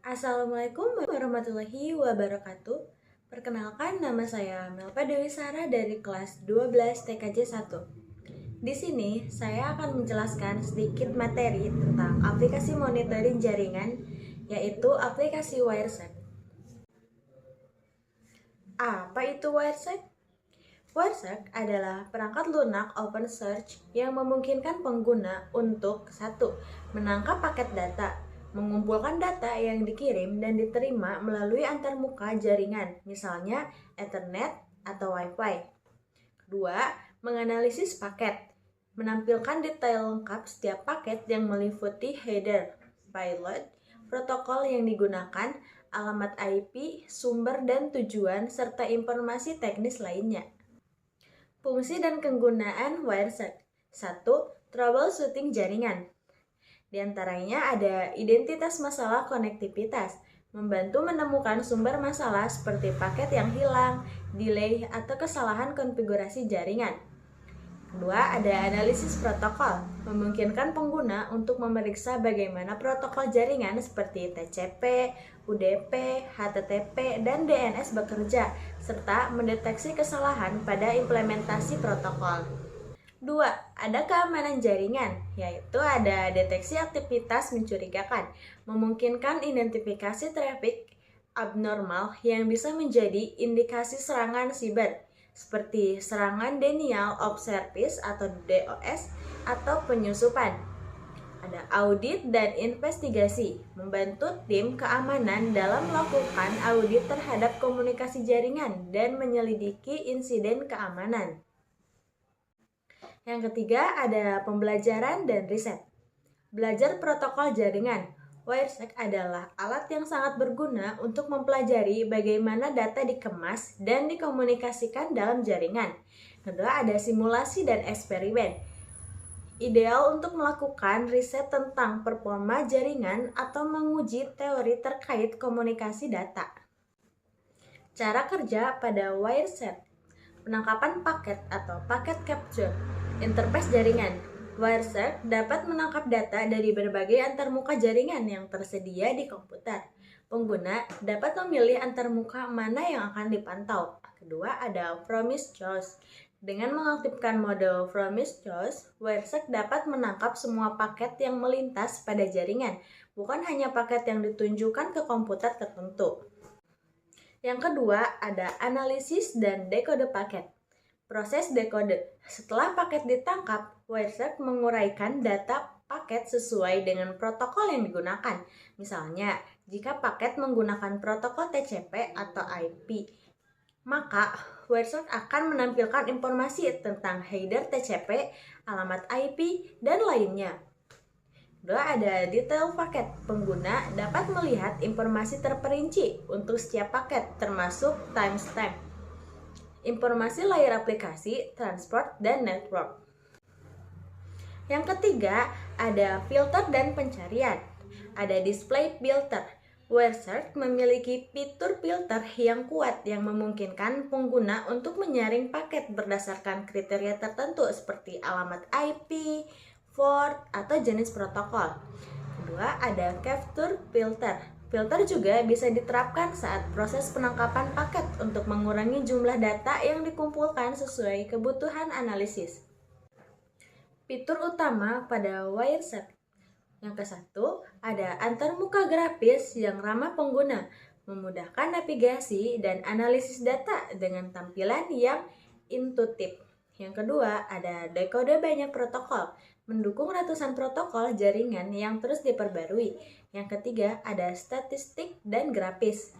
Assalamualaikum warahmatullahi wabarakatuh. Perkenalkan, nama saya Melpa Dewi Sara dari kelas 12 TKJ 1. Di sini saya akan menjelaskan sedikit materi tentang aplikasi monitoring jaringan, yaitu aplikasi Wireshark. Apa itu Wireshark? Wireshark adalah perangkat lunak open source yang memungkinkan pengguna untuk 1. Menangkap paket data, mengumpulkan data yang dikirim dan diterima melalui antarmuka jaringan, misalnya Ethernet atau Wi-Fi. 2. Menganalisis paket, menampilkan detail lengkap setiap paket yang meliputi header, payload, protokol yang digunakan, alamat IP, sumber dan tujuan, serta informasi teknis lainnya. Fungsi dan kegunaan Wireshark. 1. Troubleshooting jaringan. Di antaranya ada identitas masalah konektivitas, membantu menemukan sumber masalah seperti paket yang hilang, delay, atau kesalahan konfigurasi jaringan. Kedua, ada analisis protokol, memungkinkan pengguna untuk memeriksa bagaimana protokol jaringan seperti TCP, UDP, HTTP, dan DNS bekerja, serta mendeteksi kesalahan pada implementasi protokol. 2. Ada keamanan jaringan, yaitu ada deteksi aktivitas mencurigakan, memungkinkan identifikasi trafik abnormal yang bisa menjadi indikasi serangan siber, seperti serangan denial of service atau DOS atau penyusupan. Ada audit dan investigasi, membantu tim keamanan dalam melakukan audit terhadap komunikasi jaringan dan menyelidiki insiden keamanan. Yang ketiga ada pembelajaran dan riset. Belajar protokol jaringan. Wireshark adalah alat yang sangat berguna untuk mempelajari bagaimana data dikemas dan dikomunikasikan dalam jaringan. Kedua, ada simulasi dan eksperimen. Ideal untuk melakukan riset tentang performa jaringan atau menguji teori terkait komunikasi data. Cara kerja pada Wireshark. Penangkapan paket atau paket capture. Interface jaringan. Wireshark dapat menangkap data dari berbagai antarmuka jaringan yang tersedia di komputer. Pengguna dapat memilih antarmuka mana yang akan dipantau. Kedua, ada Promise Choice. Dengan mengaktifkan mode Promise Choice, Wireshark dapat menangkap semua paket yang melintas pada jaringan, bukan hanya paket yang ditunjukkan ke komputer tertentu. Yang kedua, ada analisis dan dekode paket. Proses dekode. Setelah paket ditangkap, Wireshark menguraikan data paket sesuai dengan protokol yang digunakan. Misalnya, jika paket menggunakan protokol TCP atau IP, maka Wireshark akan menampilkan informasi tentang header TCP, alamat IP, dan lainnya. Kedua, ada detail paket. Pengguna dapat melihat informasi terperinci untuk setiap paket, termasuk timestamp, informasi layar aplikasi, transport, dan network. Yang ketiga, ada filter dan pencarian. Ada display filter. Wireshark memiliki fitur filter yang kuat yang memungkinkan pengguna untuk menyaring paket berdasarkan kriteria tertentu seperti alamat IP, port, atau jenis protokol. Kedua, ada capture filter. Filter juga bisa diterapkan saat proses penangkapan paket untuk mengurangi jumlah data yang dikumpulkan sesuai kebutuhan analisis. Fitur utama pada Wireshark. Yang ke-1, ada antarmuka grafis yang ramah pengguna, memudahkan navigasi dan analisis data dengan tampilan yang intuitif. Yang kedua, ada dekode banyak protokol, mendukung ratusan protokol jaringan yang terus diperbarui. Yang ketiga, ada statistik dan grafis,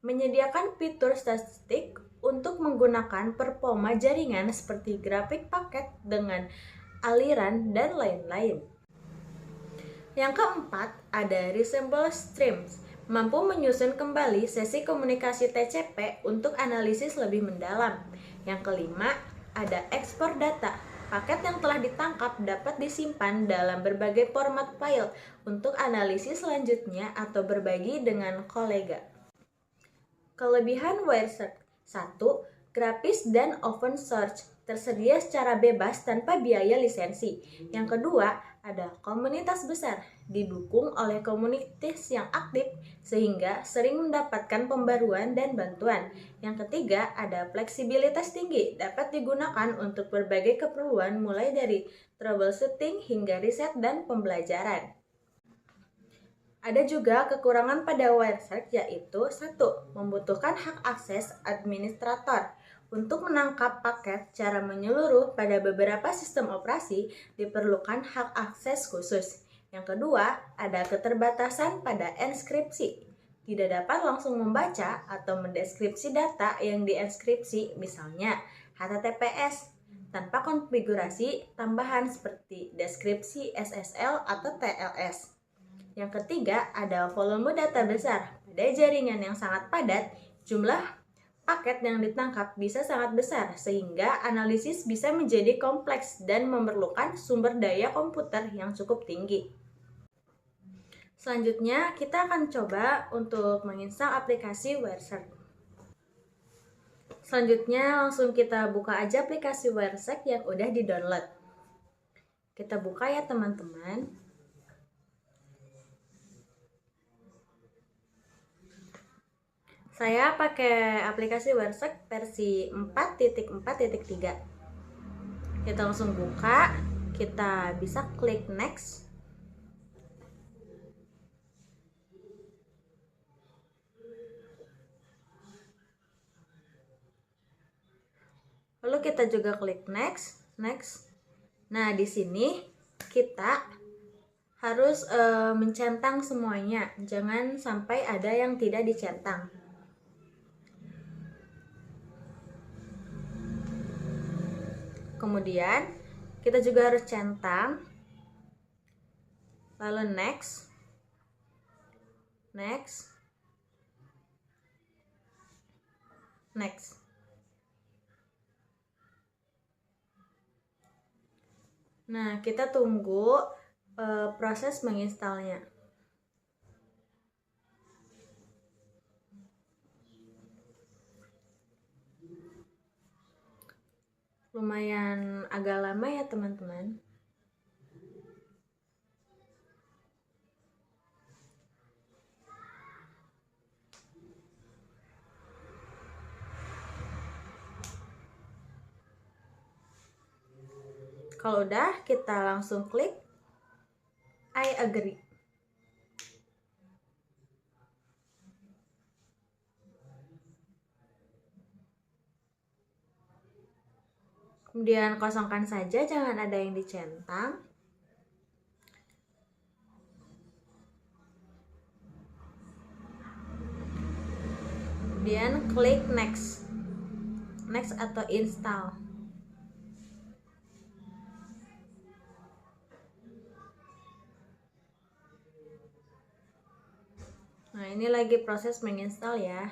menyediakan fitur statistik untuk menggunakan performa jaringan seperti grafik paket dengan aliran dan lain-lain. Yang keempat, ada resemble streams, mampu menyusun kembali sesi komunikasi TCP untuk analisis lebih mendalam. Yang kelima, ada ekspor data. Paket yang telah ditangkap dapat disimpan dalam berbagai format file untuk analisis selanjutnya atau berbagi dengan kolega. Kelebihan Wireshark. 1. Grafis dan open source, tersedia secara bebas tanpa biaya lisensi. Yang kedua, ada komunitas besar, didukung oleh komunitas yang aktif sehingga sering mendapatkan pembaruan dan bantuan. Yang ketiga, ada fleksibilitas tinggi, dapat digunakan untuk berbagai keperluan mulai dari troubleshooting hingga riset dan pembelajaran. Ada juga kekurangan pada Wireshark, yaitu 1. Membutuhkan hak akses administrator. Untuk menangkap paket secara menyeluruh pada beberapa sistem operasi, diperlukan hak akses khusus. Yang kedua, ada keterbatasan pada enskripsi. Tidak dapat langsung membaca atau mendeskripsi data yang dienskripsi, misalnya HTTPS, tanpa konfigurasi tambahan seperti deskripsi SSL atau TLS. Yang ketiga, ada volume data besar. Pada jaringan yang sangat padat, jumlah paket yang ditangkap bisa sangat besar, sehingga analisis bisa menjadi kompleks dan memerlukan sumber daya komputer yang cukup tinggi. Selanjutnya, kita akan coba untuk menginstal aplikasi Wireshark. Selanjutnya, langsung kita buka aja aplikasi Wireshark yang udah di-download. Kita buka ya teman-teman. Saya pakai aplikasi Wireshark versi 4.4.3. Kita langsung buka, kita bisa klik next. Lalu kita juga klik next. Nah, di sini kita harus mencentang semuanya. Jangan sampai ada yang tidak dicentang. Kemudian kita juga harus centang, lalu next. Nah, kita tunggu proses menginstalnya. Lumayan agak lama ya teman-teman. Kalau udah, kita langsung klik I agree. Kemudian kosongkan saja, jangan ada yang dicentang. Kemudian klik next atau install. Nah, ini lagi proses menginstal ya.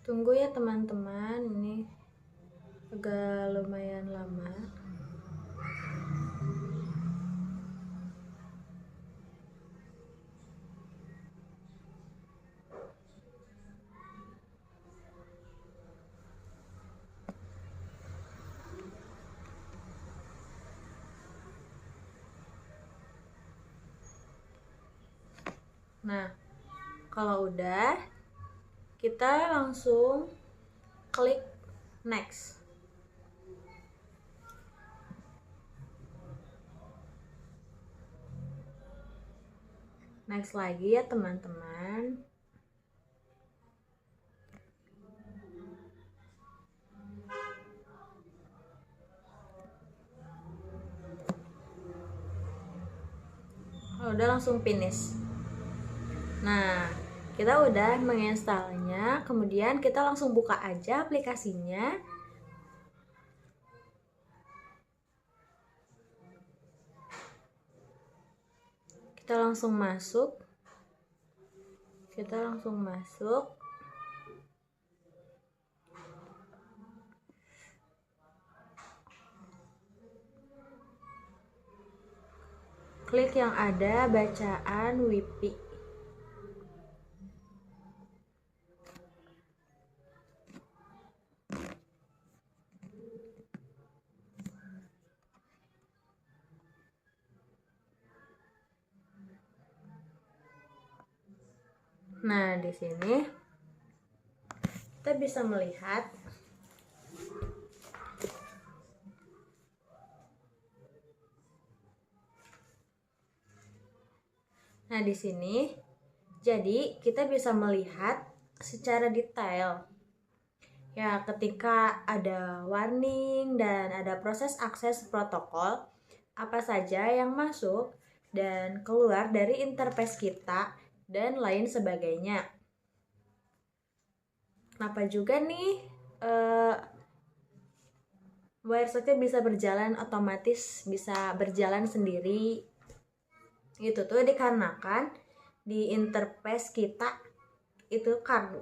Tunggu ya teman-teman, ini agak lumayan lama. Nah, kalau udah, kita langsung klik next. Next lagi ya teman-teman. Udah langsung finish. Nah, kita udah menginstalnya, kemudian kita langsung buka aja aplikasinya. Kita langsung masuk. Kita langsung masuk. Klik yang ada bacaan WIPI. Nah, di sini kita bisa melihat di sini jadi kita bisa melihat secara detail ya, ketika ada warning dan ada proses akses protokol, apa saja yang masuk dan keluar dari interface kita dan lain sebagainya. Kenapa juga nih Wireshark bisa berjalan otomatis, bisa berjalan sendiri? Itu tuh dikarenakan di interface kita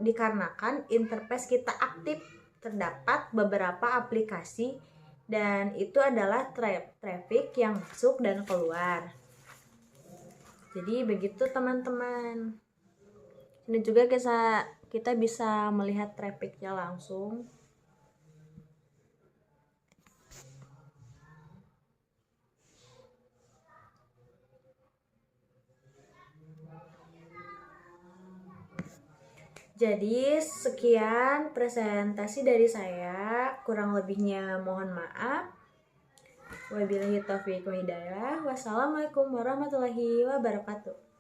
dikarenakan interface kita aktif, terdapat beberapa aplikasi dan itu adalah traffic yang masuk dan keluar. Jadi begitu teman-teman. Ini juga kita bisa melihat trafficnya langsung. Jadi sekian presentasi dari saya, kurang lebihnya mohon maaf. Wabillahi taufiq wa hidayah. Wassalamualaikum warahmatullahi wabarakatuh.